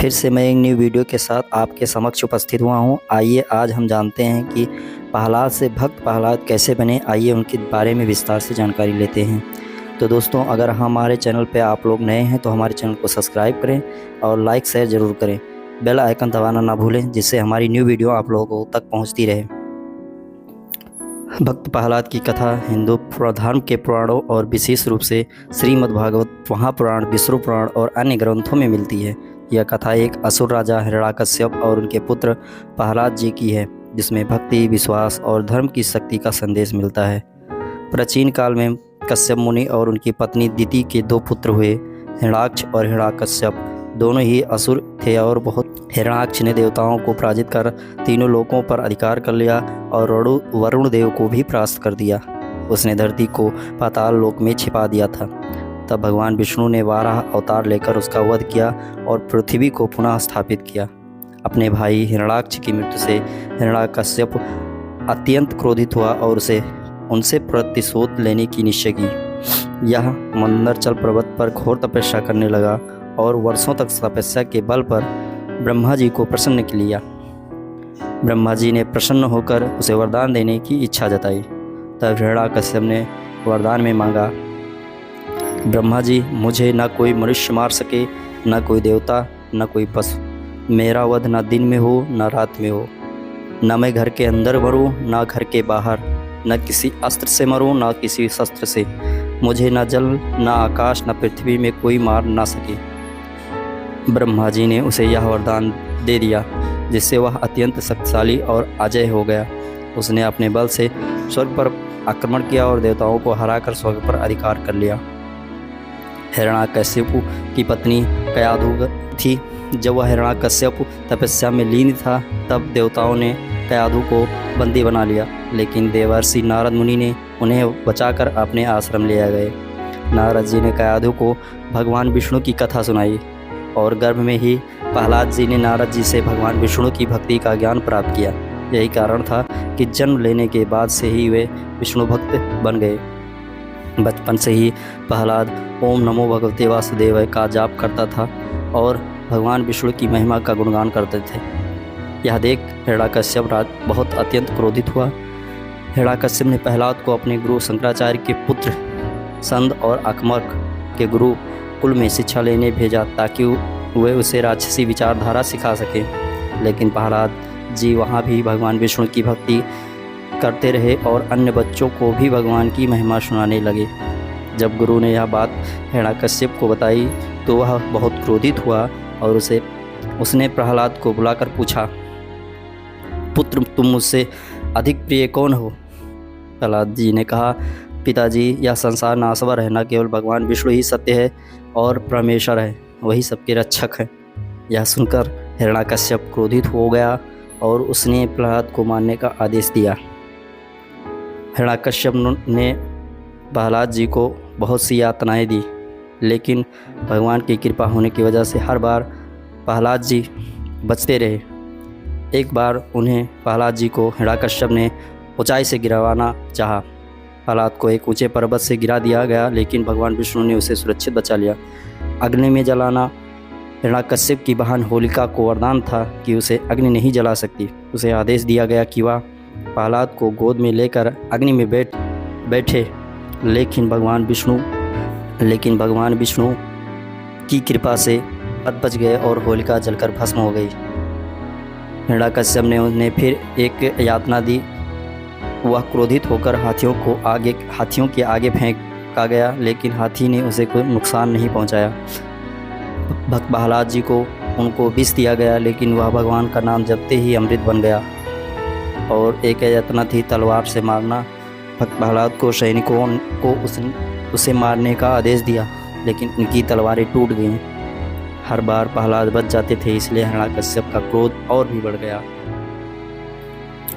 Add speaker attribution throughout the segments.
Speaker 1: फिर से मैं एक न्यू वीडियो के साथ आपके समक्ष उपस्थित हुआ हूँ। आइए आज हम जानते हैं कि प्रहलाद से भक्त प्रहलाद कैसे बने। आइए उनके बारे में विस्तार से जानकारी लेते हैं। तो दोस्तों, अगर हमारे चैनल पे आप लोग नए हैं तो हमारे चैनल को सब्सक्राइब करें और लाइक शेयर ज़रूर करें। बेल आइकन दबाना ना भूलें, जिससे हमारी न्यू वीडियो आप लोगों तक पहुँचती रहे। भक्त प्रहलाद की कथा हिंदू धर्म के पुराणों और विशेष रूप से श्रीमद् भागवत, महापुराण, विष्णु पुराण और अन्य ग्रंथों में मिलती है। यह कथा एक असुर राजा हिरण्यकश्यप और उनके पुत्र प्रहलाद जी की है, जिसमें भक्ति, विश्वास और धर्म की शक्ति का संदेश मिलता है। प्राचीन काल में कश्यप मुनि और उनकी पत्नी दिति के दो पुत्र हुए, हिरण्याक्ष और हिरण्यकश्यप। दोनों ही असुर थे और हिरण्याक्ष ने देवताओं को पराजित कर तीनों लोकों पर अधिकार कर लिया और वरुण देव को भी परास्त कर दिया। उसने धरती को पाताल लोक में छिपा दिया था। तब भगवान विष्णु ने वाराह अवतार लेकर उसका वध किया और पृथ्वी को पुनः स्थापित किया। अपने भाई हिरण्याक्ष की मृत्यु से हिरण्यकश्यप अत्यंत क्रोधित हुआ और उनसे प्रतिशोध लेने की निश्चय की। यह मंदरचल पर्वत पर घोर तपस्या करने लगा और वर्षों तक तपस्या के बल पर ब्रह्मा जी को प्रसन्न किया। ब्रह्मा जी ने प्रसन्न होकर उसे वरदान देने की इच्छा जताई। तब हिरण्यकश्यप ने वरदान में मांगा, ब्रह्मा जी, मुझे न कोई मनुष्य मार सके, न कोई देवता, न कोई पशु। मेरा वध न दिन में हो न रात में हो। न मैं घर के अंदर मरूं न घर के बाहर। न किसी अस्त्र से मरूं न किसी शस्त्र से। मुझे न जल न आकाश न पृथ्वी में कोई मार ना सके। ब्रह्मा जी ने उसे यह वरदान दे दिया, जिससे वह अत्यंत शक्तिशाली और अजय हो गया। उसने अपने बल से स्वर्ग पर आक्रमण किया और देवताओं को हराकर स्वर्ग पर अधिकार कर लिया। हिरण्यकश्यप की पत्नी कयाधु थी। जब वह हिरण्यकश्यप तपस्या में लीन था, तब देवताओं ने कयाधु को बंदी बना लिया, लेकिन देवर्षि नारद मुनि ने उन्हें बचाकर अपने आश्रम ले आ गए। नारद जी ने कयाधु को भगवान विष्णु की कथा सुनाई और गर्भ में ही प्रहलाद जी ने नारद जी से भगवान विष्णु की भक्ति का ज्ञान प्राप्त किया। यही कारण था कि जन्म लेने के बाद से ही वे विष्णु भक्त बन गए। बचपन से ही प्रहलाद ओम नमो भगवते वासुदेवाय का जाप करता था और भगवान विष्णु की महिमा का गुणगान करते थे। यह देख हिरण्यकश्यप बहुत अत्यंत क्रोधित हुआ। हिरण्यकश्यप ने प्रहलाद को अपने गुरु शंकराचार्य के पुत्र संद और अकमर्क के गुरु कुल में शिक्षा लेने भेजा, ताकि वे उसे राक्षसी विचारधारा सिखा सकें। लेकिन प्रहलाद जी वहाँ भी भगवान विष्णु की भक्ति करते रहे और अन्य बच्चों को भी भगवान की महिमा सुनाने लगे। जब गुरु ने यह बात हिरण्यकश्यप को बताई तो वह बहुत क्रोधित हुआ और उसने प्रहलाद को बुलाकर पूछा, पुत्र, तुम मुझसे अधिक प्रिय कौन हो? प्रहलाद जी ने कहा, पिताजी, यह संसार नासवर है। न केवल भगवान विष्णु ही सत्य है और परमेश्वर है, वही सबके रक्षक है। यह सुनकर हिरण्यकश्यप क्रोधित हो गया और उसने प्रहलाद को मारने का आदेश दिया। हिरण्यकश्यप ने प्रहलाद जी को बहुत सी यातनाएं दी, लेकिन भगवान की कृपा होने की वजह से हर बार प्रहलाद जी बचते रहे। एक बार उन्हें प्रहलाद जी को हिरण्यकश्यप ने ऊंचाई से गिराना चाहा। प्रहलाद को एक ऊंचे पर्वत से गिरा दिया गया, लेकिन भगवान विष्णु ने उसे सुरक्षित बचा लिया। अग्नि में जलाना हिरण्यकश्यप की बहन होलिका को वरदान था कि उसे अग्नि नहीं जला सकती। उसे आदेश दिया गया कि वह प्रहलाद को गोद में लेकर अग्नि में बैठे, लेकिन भगवान विष्णु की कृपा से बच गए और होलिका जलकर भस्म हो गई। हिरण्यकश्यप ने उन्हें फिर एक यातना दी। वह क्रोधित होकर हाथियों के आगे फेंका गया, लेकिन हाथी ने उसे कोई नुकसान नहीं पहुंचाया। भक्त प्रहलाद जी को उनको विष दिया गया, लेकिन वह भगवान का नाम जपते ही अमृत बन गया। और एक यातना थी तलवार से मारना। भक्त प्रहलाद को सैनिकों को उसे मारने का आदेश दिया, लेकिन उनकी तलवारें टूट गईं। हर बार प्रहलाद बच जाते थे, इसलिए हिरण्यकश्यप का क्रोध और भी बढ़ गया।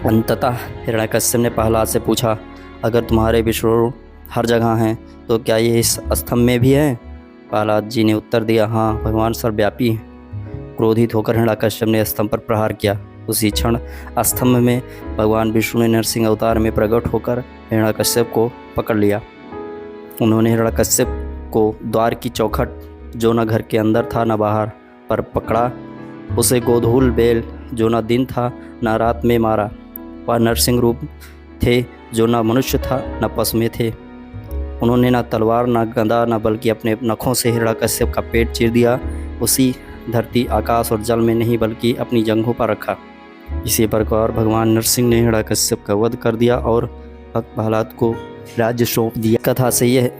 Speaker 1: अंततः हिरण्यकश्यप ने प्रहलाद से पूछा, अगर तुम्हारे विष्णु हर जगह हैं तो क्या ये इस स्तंभ में भी हैं? प्रहलाद जी ने उत्तर दिया, हाँ, भगवान सर्वव्यापी हैं। क्रोधित होकर हिरण्यकश्यप ने स्तंभ पर प्रहार किया। उसी क्षण स्तंभ में भगवान विष्णु ने नरसिंह अवतार में प्रकट होकर हिरण्यकश्यप को पकड़ लिया। उन्होंने हिरण्यकश्यप को द्वार की चौखट, जो न घर के अंदर था न बाहर, पर पकड़ा उसे गोधूल बैल जो न दिन था न रात में मारा। वह नरसिंह रूप थे जो न मनुष्य था न पशु में थे। उन्होंने न तलवार न गदा न बल्कि अपने नखों से हिरण्यकश्यप का पेट चीर दिया। उसी धरती आकाश और जल में नहीं बल्कि अपनी जंघों पर रखा। इसी प्रकार भगवान नरसिंह ने हिरण्यकश्यप का वध कर दिया और भक्त प्रहलाद को राज्य सौंप दिया। कथा से यह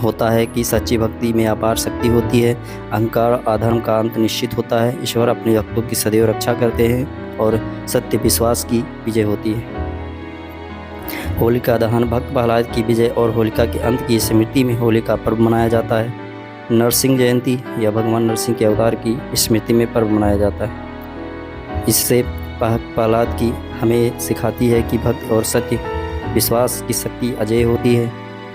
Speaker 1: होता है कि सच्ची भक्ति में अपार शक्ति होती है। अहंकार अधर्म का अंत निश्चित होता है। ईश्वर अपने भक्तों की सदैव रक्षा करते हैं और सत्य विश्वास की विजय होती है। होलिका दहन भक्त प्रहलाद की विजय और होलिका के अंत की स्मृति में होलिका पर्व मनाया जाता है। नरसिंह जयंती या भगवान नरसिंह के अवतार की स्मृति में पर्व मनाया जाता है। इससे प्रहलाद की हमें सिखाती है कि भक्त और सत्य विश्वास की शक्ति अजय होती है।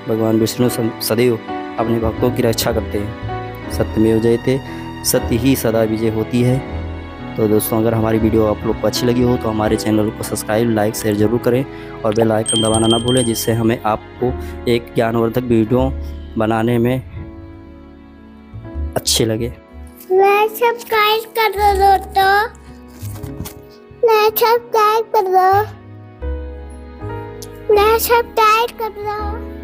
Speaker 1: भगवान विष्णु सदैव अपने भक्तों की रक्षा करते हैं। सत्यमेव जयते, सत्य ही सदा विजय होती है। तो दोस्तों, अगर हमारी वीडियो आप लोग को अच्छी लगी हो तो हमारे चैनल को सब्सक्राइब लाइक शेयर ज़रूर करें और बेल आइकन दबाना ना भूलें, जिससे हमें आपको एक ज्ञानवर्धक वीडियो बनाने में अच्छे लगे।
Speaker 2: सब्सक्राइब कर दो दोस्तों, सब्सक्राइब कर दो।